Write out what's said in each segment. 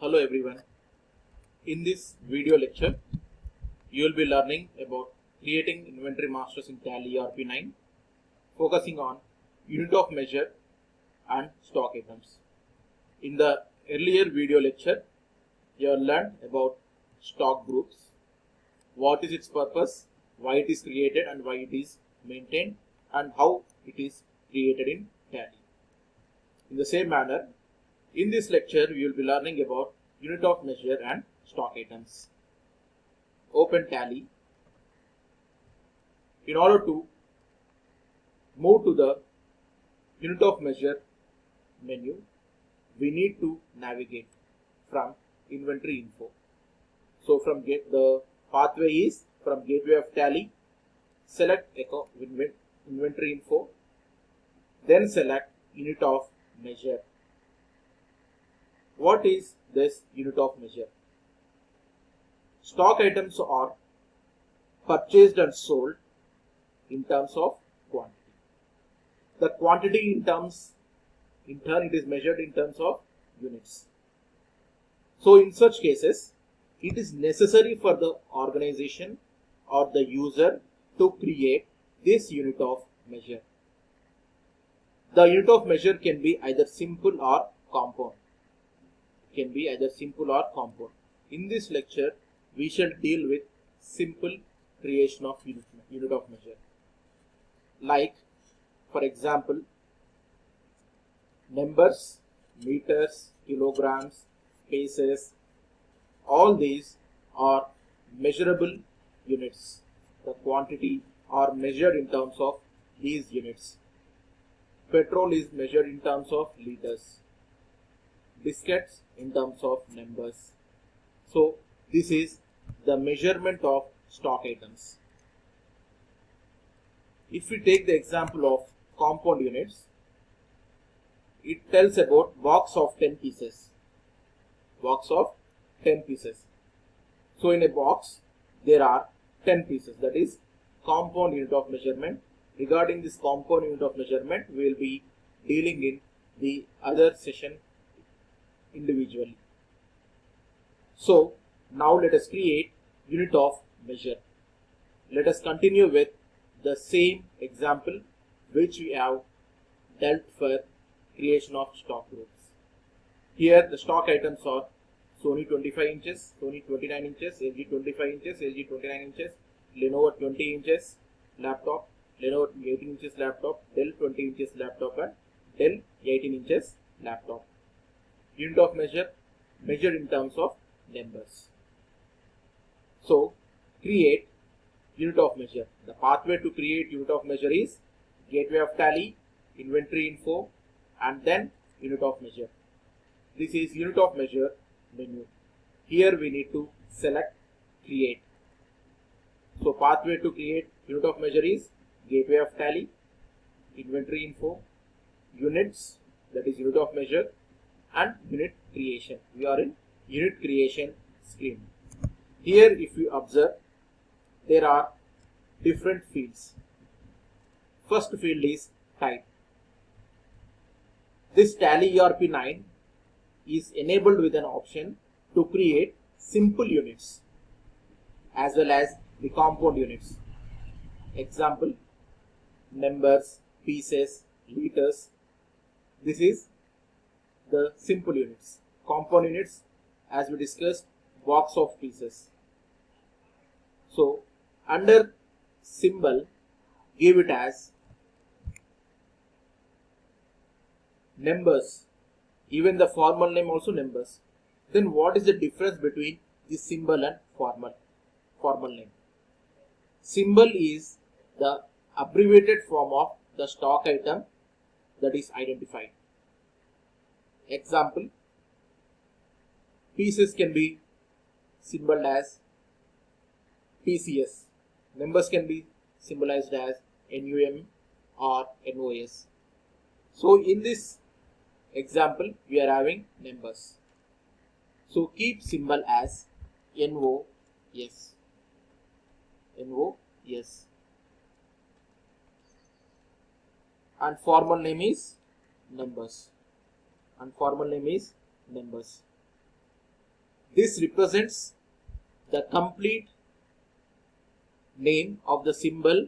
Hello everyone. In this video lecture, you will be learning about creating inventory masters in Tally ERP9, focusing on unit of measure and stock items. In the earlier video lecture, you have learned about stock groups, what is its purpose, why it is created and why it is maintained, and how it is created in Tally. In the same manner, in this lecture, we will be learning about unit of measure and stock items. Open Tally. In order to move to the unit of measure menu, we need to navigate from inventory info. So from the pathway is from gateway of Tally, select inventory info, then select unit of measure. What is this unit of measure? Stock items are purchased and sold in terms of quantity. The quantity in turn it is measured in terms of units. So in such cases, it is necessary for the organization or the user to create this unit of measure. The unit of measure can be either simple or compound. In this lecture, we shall deal with simple creation of unit of measure. Like, for example, numbers, meters, kilograms, paces, all these are measurable units. The quantity are measured in terms of these units. Petrol is measured in terms of liters. Biscuits in terms of numbers. So this is the measurement of stock items. If we take the example of compound units, it tells about box of 10 pieces. So in a box there are 10 pieces, that is compound unit of measurement. Regarding this compound unit of measurement, we will be dealing in the other session individually. So now let us create unit of measure. Let us continue with the same example which we have dealt for creation of stock groups. Here the stock items are Sony 25 inches, Sony 29 inches, LG 25 inches, LG 29 inches, Lenovo 20 inches laptop, Lenovo 18 inches laptop, Dell 20 inches laptop and Dell 18 inches laptop. Unit of measure measured in terms of numbers. So create unit of measure. The pathway to create unit of measure is gateway of Tally, inventory info, and then unit of measure. This is unit of measure menu. Here we need to select create. So pathway to create unit of measure is gateway of Tally, inventory info, units, that is unit of measure, and unit creation. We are in unit creation screen. Here if you observe, there are different fields. First field is type. This Tally ERP9 is enabled with an option to create simple units as well as the compound units. Example, numbers, pieces, liters. This is the simple units. Compound units, as we discussed, box of pieces. So under symbol, give it as numbers. Even the formal name also numbers. Then what is the difference between the symbol and formal name? Symbol is the abbreviated form of the stock item that is identified. Example, pieces can be symbolized as PCS. Numbers can be symbolized as NUM or NOS. So in this example, we are having numbers. So keep symbol as NOS. And formal name is numbers. This represents the complete name of the symbol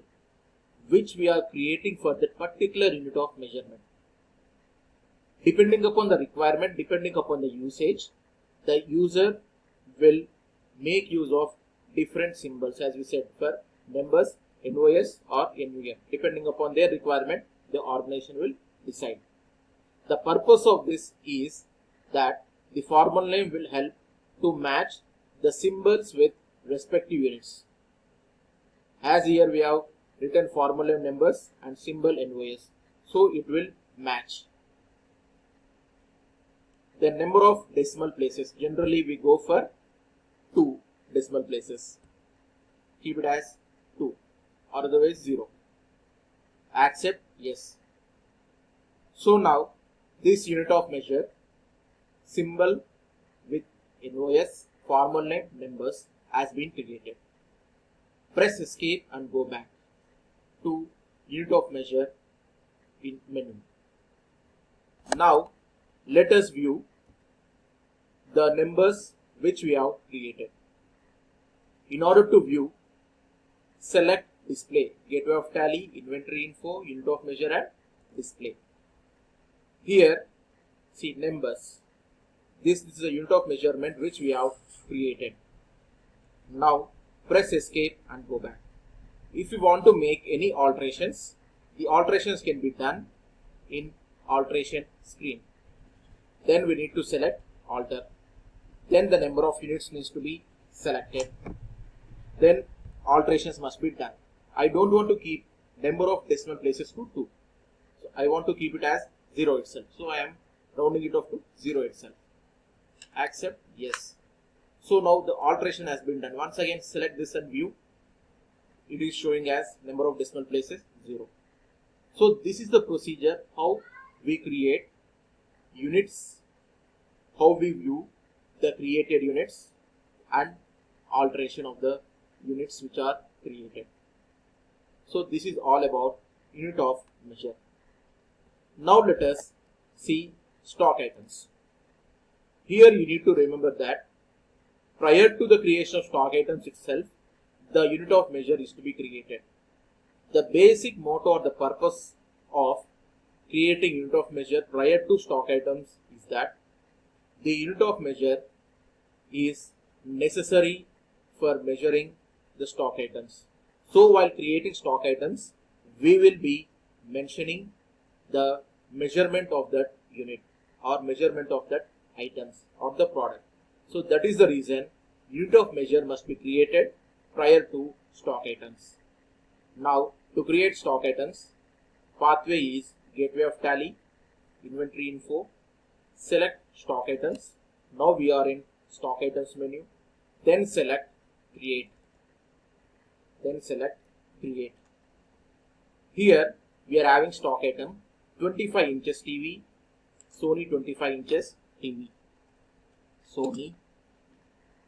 which we are creating for that particular unit of measurement. Depending upon the requirement, depending upon the usage, the user will make use of different symbols, as we said, for numbers, NOS or NUM. Depending upon their requirement, the organization will decide. The purpose of this is that the formal name will help to match the symbols with respective units. As here we have written formal name numbers and symbol NOS, so it will match. The number of decimal places, generally we go for 2 decimal places. Keep it as 2 or otherwise 0. Accept yes. So now this unit of measure, symbol with NOS, formal name numbers has been created. Press escape and go back to unit of measure in menu. Now let us view the numbers which we have created. In order to view, select display, gateway of tally, inventory info, unit of measure and display. Here see numbers. This is a unit of measurement which we have created. Now press escape and go back. If you want to make any alterations, the alterations can be done in alteration screen. Then we need to select alter. Then the number of units needs to be selected. Then alterations must be done. I don't want to keep number of decimal places to 2. So I want to keep it as 0 itself. So I am rounding it off to 0 itself. Accept yes. So now the alteration has been done. Once again select this and view. It is showing as number of decimal places 0. So this is the procedure how we create units, how we view the created units and alteration of the units which are created. So this is all about unit of measure. Now let us see stock items. Here you need to remember that prior to the creation of stock items itself, the unit of measure is to be created. The basic motto or the purpose of creating unit of measure prior to stock items is that the unit of measure is necessary for measuring the stock items. So while creating stock items, we will be mentioning the measurement of that unit or measurement of that items or the product. So that is the reason unit of measure must be created prior to stock items. Now to create stock items, pathway is gateway of tally, inventory info, select stock items. Now we are in stock items menu. Then select create. Then select create. Here we are having stock item 25 inches TV, Sony 25 inches TV. Sony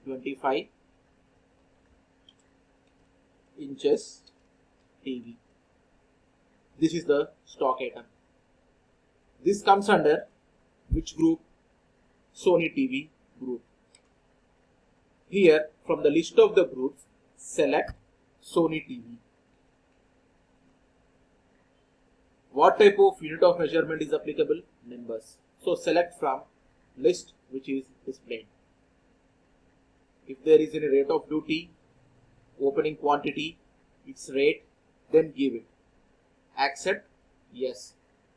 25 inches TV. This is the stock item. This comes under which group? Sony TV group. Here from the list of the groups, select Sony TV. What type of unit of measurement is applicable? Numbers. So select from list which is displayed. If there is any rate of duty, opening quantity, its rate, then give it. Accept yes.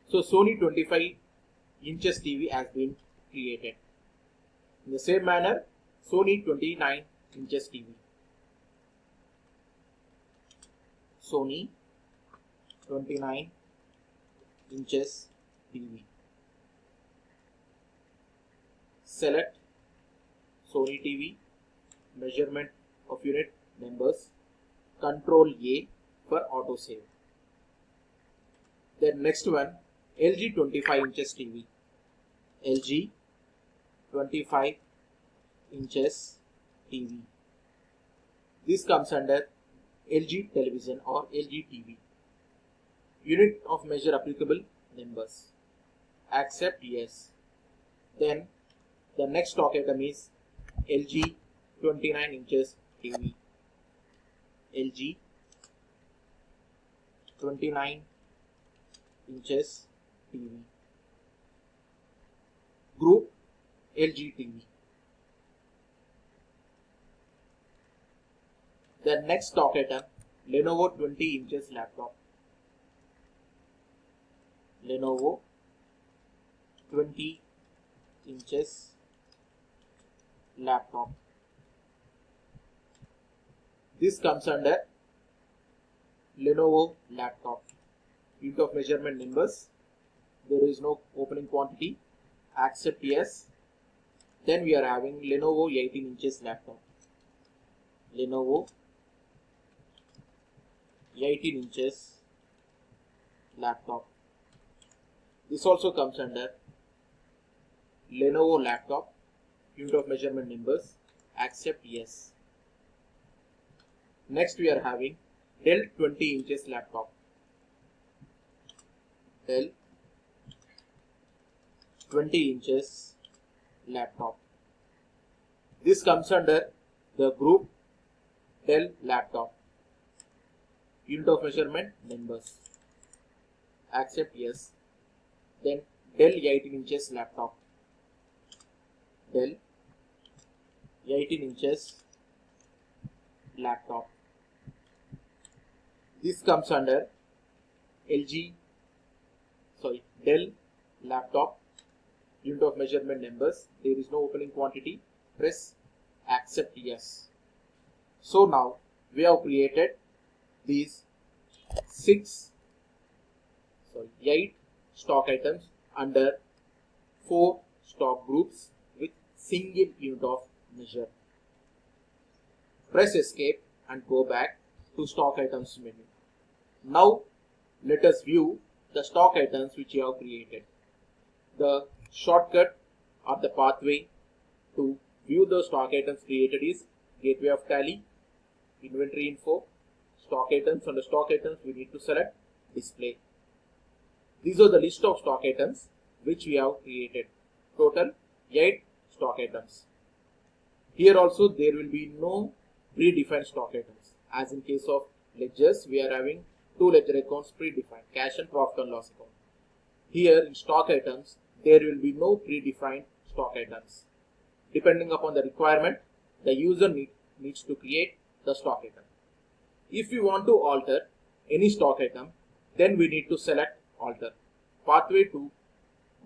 So Sony 25 inches TV has been created. In the same manner, Sony 29 inches TV. Sony 29 inches TV. Select Sony TV, measurement of unit numbers, Control A for auto save. Then next one, LG 25 inches TV. LG 25 inches TV. This comes under LG television or LG TV. Unit of measure applicable, numbers. Accept yes. Then the next stock item is LG 29 inches TV, LG 29 inches TV, group LG TV. The next stock item, Lenovo 20 inches laptop, Lenovo 20 inches laptop. This comes under Lenovo laptop. Unit of measurement numbers, there is no opening quantity, accept yes. Then we are having Lenovo 18 inches laptop, Lenovo 18 inches laptop. This also comes under Lenovo laptop. Unit of measurement numbers, accept yes. Next we are having Dell 20 inches laptop, Dell 20 inches laptop. This comes under the group Dell laptop. Unit of measurement numbers, accept yes. Then Dell 18 inches laptop, Dell 18 inches laptop. This comes under Dell laptop. Unit of measurement numbers, there is no opening quantity, press accept yes. So now we have created these 8 stock items under 4 stock groups with single unit of measure. Press escape and go back to stock items menu. Now let us view the stock items which you have created. The shortcut or the pathway to view the stock items created is gateway of tally, inventory info, stock items. Under stock items we need to select display. These are the list of stock items which we have created. Total 8 stock items. Here also there will be no predefined stock items. As in case of ledgers, we are having 2 ledger accounts predefined, cash and profit and loss account. Here in stock items, there will be no predefined stock items. Depending upon the requirement, the user needs to create the stock item. If we want to alter any stock item, then we need to select alter. Pathway to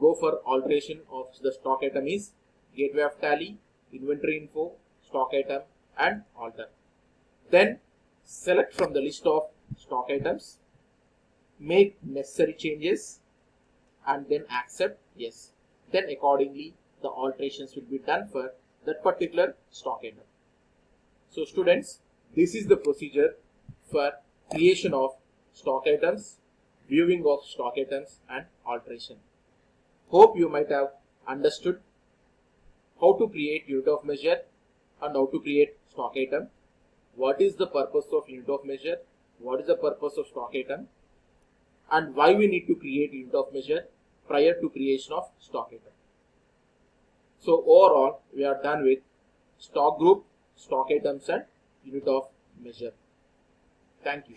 go for alteration of the stock item is gateway of tally, inventory info, stock item and alter. Then select from the list of stock items, make necessary changes and then accept yes. Then accordingly the alterations will be done for that particular stock item. So students, this is the procedure for creation of stock items, viewing of stock items and alteration. Hope you might have understood how to create unit of measure and how to create stock item. What is the purpose of unit of measure? What is the purpose of stock item? And why we need to create unit of measure prior to creation of stock item. So overall, we are done with stock group, stock items and unit of measure. Thank you.